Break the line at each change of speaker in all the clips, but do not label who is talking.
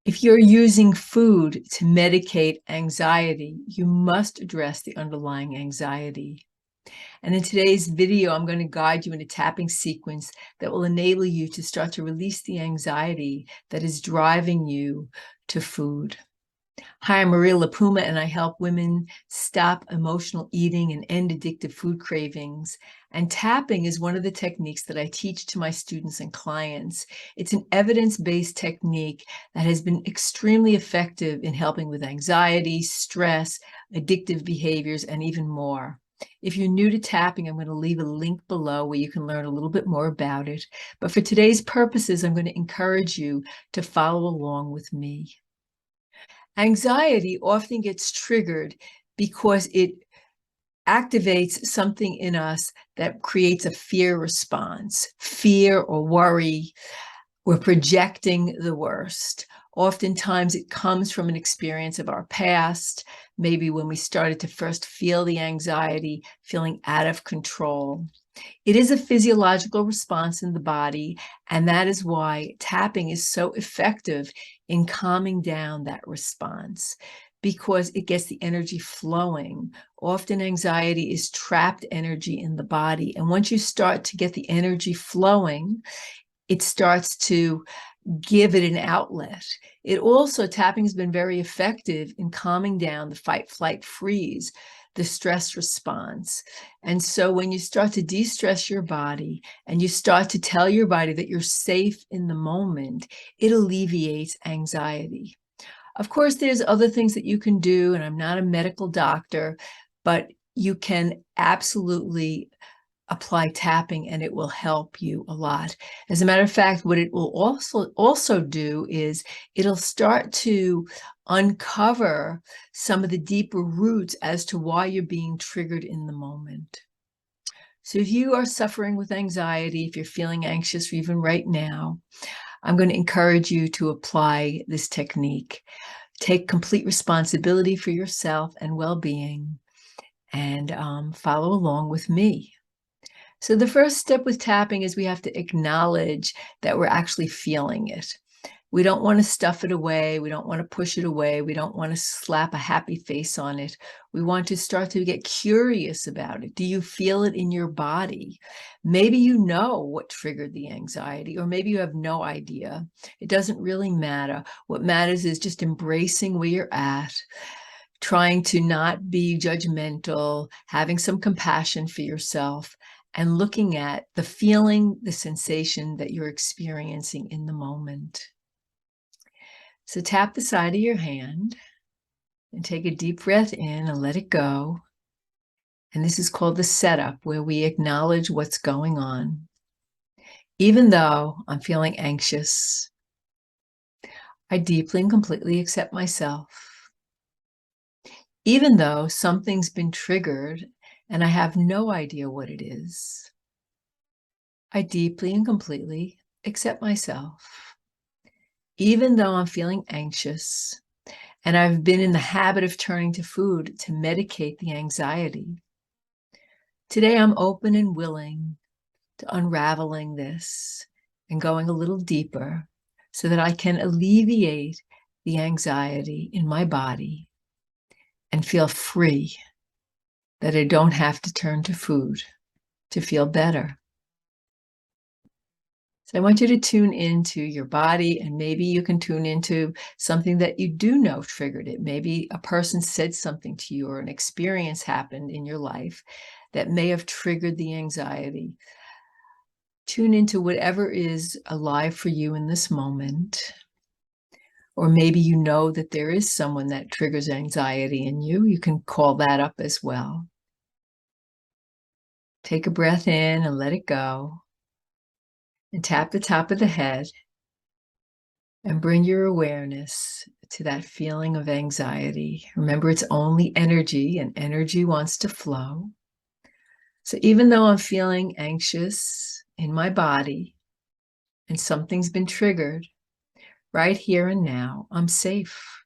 If you're using food to medicate anxiety, you must address the underlying anxiety. And in today's video, I'm going to guide you in a tapping sequence that will enable you to start to release the anxiety that is driving you to food. Hi, I'm Maria LiPuma, and I help women stop emotional eating and end addictive food cravings. And tapping is one of the techniques that I teach to my students and clients. It's an evidence-based technique that has been extremely effective in helping with anxiety, stress, addictive behaviors, and even more. If you're new to tapping, I'm going to leave a link below where you can learn a little bit more about it. But for today's purposes, I'm going to encourage you to follow along with me. Anxiety often gets triggered because it activates something in us that creates a fear response, fear or worry. We're projecting the worst. Oftentimes it comes from an experience of our past, maybe when we started to first feel the anxiety, feeling out of control. It is a physiological response in the body, and that is why tapping is so effective in calming down that response, because it gets the energy flowing. Often anxiety is trapped energy in the body, and once you start to get the energy flowing, it starts to give it an outlet. It also, tapping has been very effective in calming down the fight, flight, freeze, the stress response. And so when you start to de-stress your body and you start to tell your body that you're safe in the moment, it alleviates anxiety. Of course, there's other things that you can do, and I'm not a medical doctor, but you can absolutely apply tapping and it will help you a lot. As a matter of fact, what it will also do is it'll start to uncover some of the deeper roots as to why you're being triggered in the moment. So if you are suffering with anxiety, if you're feeling anxious even right now, I'm going to encourage you to apply this technique. Take complete responsibility for yourself and well-being, and follow along with me. So the first step with tapping is we have to acknowledge that we're actually feeling it. We don't want to stuff it away. We don't want to push it away. We don't want to slap a happy face on it. We want to start to get curious about it. Do you feel it in your body? Maybe you know what triggered the anxiety, or maybe you have no idea. It doesn't really matter. What matters is just embracing where you're at, trying to not be judgmental, having some compassion for yourself, and looking at the feeling, the sensation that you're experiencing in the moment. So tap the side of your hand and take a deep breath in and let it go. And this is called the setup, where we acknowledge what's going on. Even though I'm feeling anxious, I deeply and completely accept myself. Even though something's been triggered and I have no idea what it is, I deeply and completely accept myself. Even though I'm feeling anxious and I've been in the habit of turning to food to medicate the anxiety, today I'm open and willing to unraveling this and going a little deeper so that I can alleviate the anxiety in my body and feel free, that I don't have to turn to food to feel better. So I want you to tune into your body, and maybe you can tune into something that you do know triggered it. Maybe a person said something to you, or an experience happened in your life that may have triggered the anxiety. Tune into whatever is alive for you in this moment. Or maybe you know that there is someone that triggers anxiety in you. You can call that up as well. Take a breath in and let it go. And tap the top of the head and bring your awareness to that feeling of anxiety. Remember, it's only energy, and energy wants to flow. So even though I'm feeling anxious in my body and something's been triggered, right here and now, I'm safe.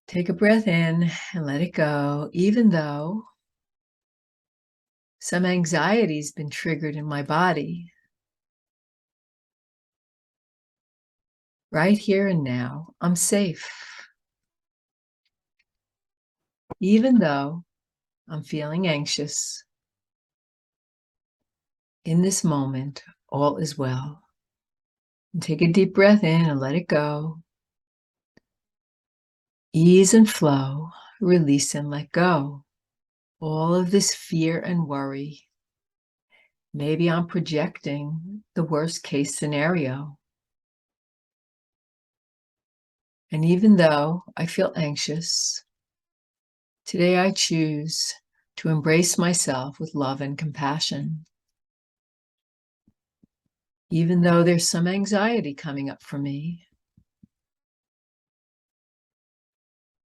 Take a breath in and let it go. Even though some anxiety's been triggered in my body, Right here and now, I'm safe. Even though I'm feeling anxious, in this moment, all is well. And take a deep breath in and let it go. Ease and flow, release and let go. All of this fear and worry. Maybe I'm projecting the worst case scenario. And even though I feel anxious, today I choose to embrace myself with love and compassion. Even though there's some anxiety coming up for me,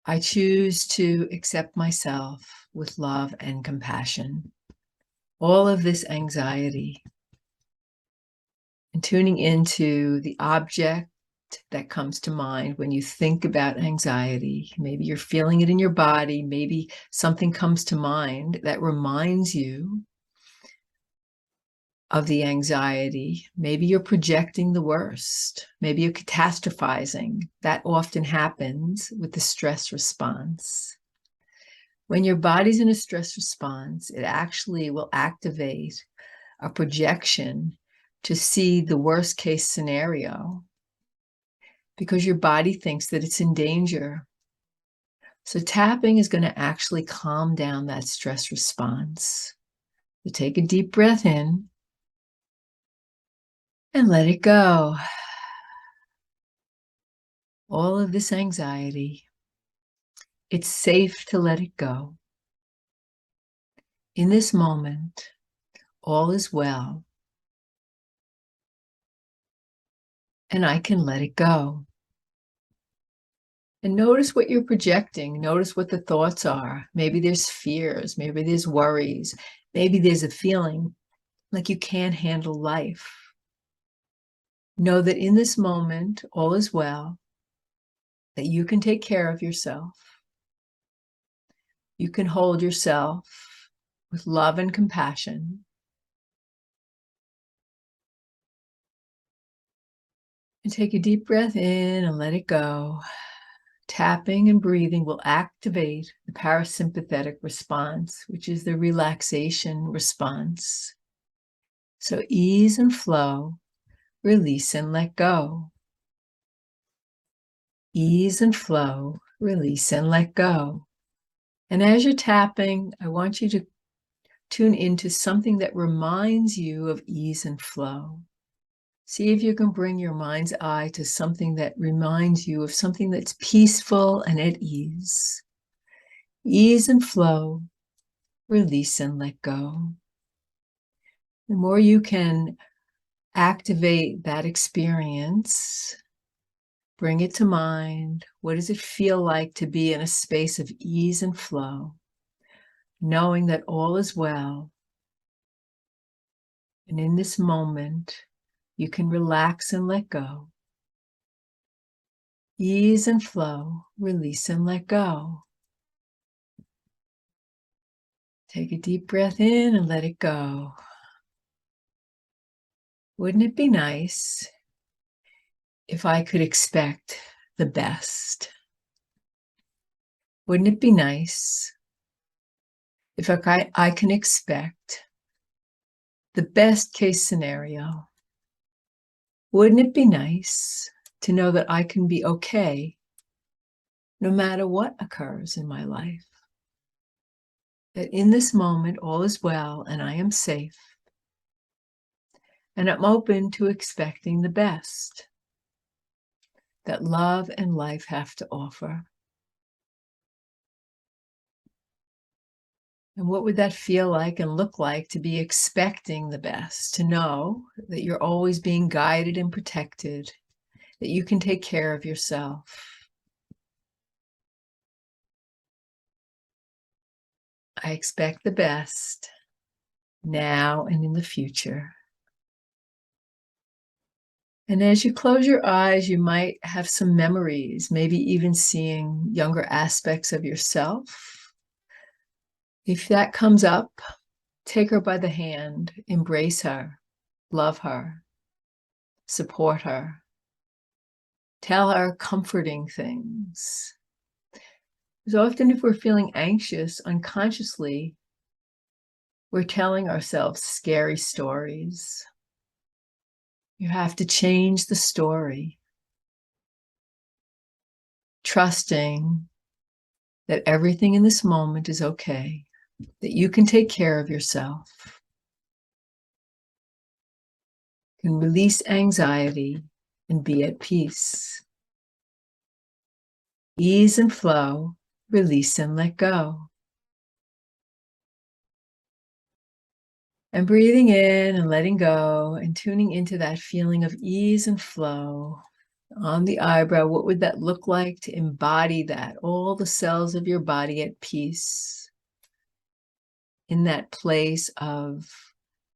I choose to accept myself with love and compassion. All of this anxiety, and tuning into the object that comes to mind when you think about anxiety. Maybe you're feeling it in your body. Maybe something comes to mind that reminds you of the anxiety. Maybe you're projecting the worst. Maybe you're catastrophizing. That often happens with the stress response. When your body's in a stress response, it actually will activate a projection to see the worst case scenario because your body thinks that it's in danger. So tapping is going to actually calm down that stress response. So take a deep breath in and let it go. All of this anxiety, it's safe to let it go. In this moment, all is well, and I can let it go. And notice what you're projecting. Notice what the thoughts are. Maybe there's fears. Maybe there's worries. Maybe there's a feeling like you can't handle life. Know that in this moment, all is well, that you can take care of yourself. You can hold yourself with love and compassion. And take a deep breath in and let it go. Tapping and breathing will activate the parasympathetic response, which is the relaxation response. So ease and flow, release and let go. Ease and flow, release and let go. And as you're tapping, I want you to tune into something that reminds you of ease and flow. See if you can bring your mind's eye to something that reminds you of something that's peaceful and at ease. Ease and flow, release and let go. The more you can activate that experience, bring it to mind. What does it feel like to be in a space of ease and flow, knowing that all is well? And in this moment, you can relax and let go. Ease and flow, release and let go. Take a deep breath in and let it go. Wouldn't it be nice if I could expect the best? Wouldn't it be nice if I can expect the best case scenario? Wouldn't it be nice to know that I can be okay no matter what occurs in my life? That in this moment, all is well and I am safe. And I'm open to expecting the best that love and life have to offer. And what would that feel like and look like to be expecting the best, to know that you're always being guided and protected, that you can take care of yourself. I expect the best now and in the future. And as you close your eyes, you might have some memories, maybe even seeing younger aspects of yourself. If that comes up, take her by the hand, embrace her, love her, support her. Tell her comforting things. Because often if we're feeling anxious, unconsciously, we're telling ourselves scary stories. You have to change the story, trusting that everything in this moment is okay, that you can take care of yourself, can release anxiety and be at peace. Ease and flow, release and let go. And breathing in and letting go and tuning into that feeling of ease and flow. On the eyebrow, what would that look like to embody that? All the cells of your body at peace, in that place of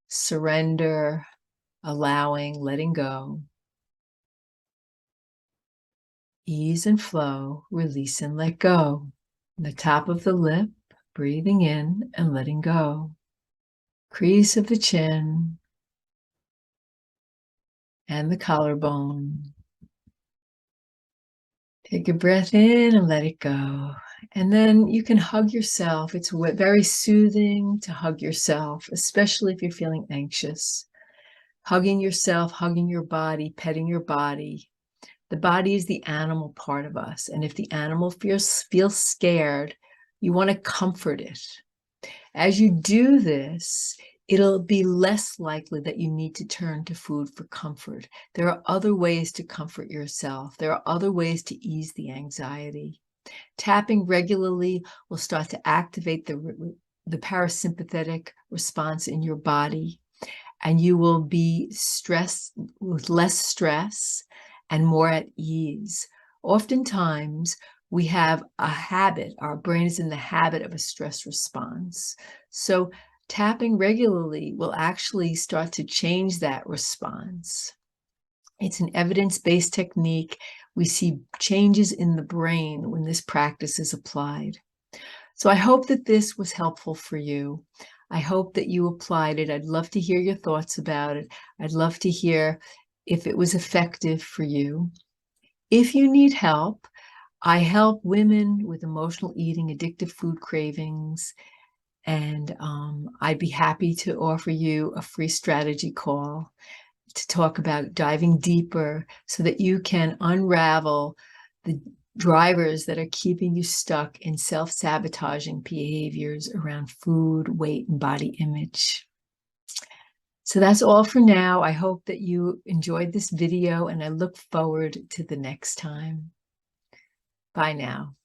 surrender, allowing, letting go. Ease and flow, release and let go. The top of the lip, breathing in and letting go. Crease of the chin and the collarbone. Take a breath in and let it go. And then you can hug yourself. It's very soothing to hug yourself, especially if you're feeling anxious. Hugging yourself, hugging your body, petting your body. The body is the animal part of us. And if the animal feels scared, you want to comfort it. As you do this, it'll be less likely that you need to turn to food for comfort. There are other ways to comfort yourself. There are other ways to ease the anxiety. Tapping regularly will start to activate the parasympathetic response in your body, and you will be stressed with less stress and more at ease. Oftentimes, we have a habit, our brain is in the habit of a stress response. So tapping regularly will actually start to change that response. It's an evidence-based technique. We see changes in the brain when this practice is applied. So I hope that this was helpful for you. I hope that you applied it. I'd love to hear your thoughts about it. I'd love to hear if it was effective for you. If you need help, I help women with emotional eating, addictive food cravings, and I'd be happy to offer you a free strategy call to talk about diving deeper so that you can unravel the drivers that are keeping you stuck in self-sabotaging behaviors around food, weight, and body image. So that's all for now. I hope that you enjoyed this video, and I look forward to the next time. Bye now.